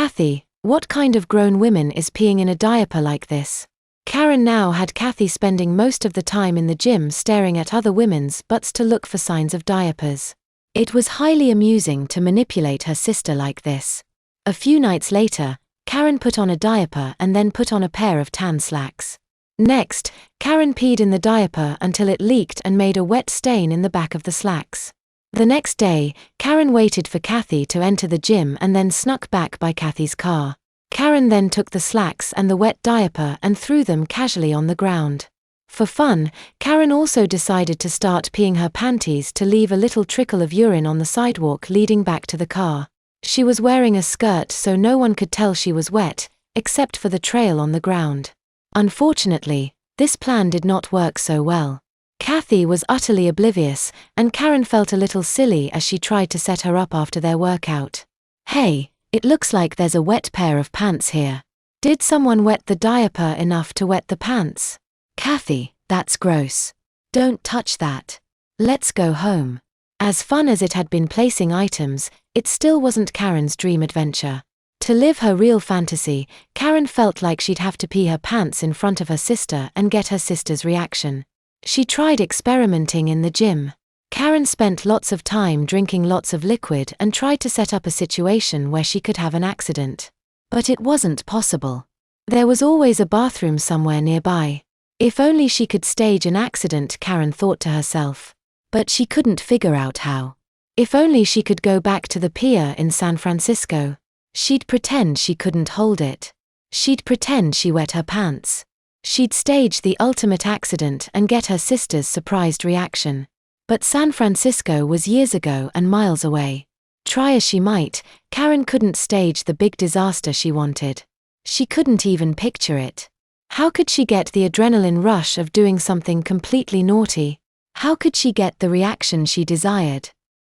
Kathy, what kind of grown woman is peeing in a diaper like this? Karen now had Kathy spending most of the time in the gym staring at other women's butts to look for signs of diapers. It was highly amusing to manipulate her sister like this. A few nights later, Karen put on a diaper and then put on a pair of tan slacks. Next, Karen peed in the diaper until it leaked and made a wet stain in the back of the slacks. The next day, Karen waited for Kathy to enter the gym and then snuck back by Kathy's car. Karen then took the slacks and the wet diaper and threw them casually on the ground. For fun, Karen also decided to start peeing her panties to leave a little trickle of urine on the sidewalk leading back to the car. She was wearing a skirt so no one could tell she was wet, except for the trail on the ground. Unfortunately, this plan did not work so well. Kathy was utterly oblivious, and Karen felt a little silly as she tried to set her up after their workout. "Hey, it looks like there's a wet pair of pants here. Did someone wet the diaper enough to wet the pants? Kathy, that's gross. Don't touch that. Let's go home." As fun as it had been placing items, it still wasn't Karen's dream adventure. To live her real fantasy, Karen felt like she'd have to pee her pants in front of her sister and get her sister's reaction. She tried experimenting in the gym. Karen spent lots of time drinking lots of liquid and tried to set up a situation where she could have an accident. But it wasn't possible. There was always a bathroom somewhere nearby. If only she could stage an accident, Karen thought to herself. But she couldn't figure out how. If only she could go back to the pier in San Francisco. She'd pretend she couldn't hold it. She'd pretend she wet her pants. She'd stage the ultimate accident and get her sister's surprised reaction. But San Francisco was years ago and miles away. Try as she might, Karen couldn't stage the big disaster she wanted. She couldn't even picture it. How could she get the adrenaline rush of doing something completely naughty? How could she get the reaction she desired?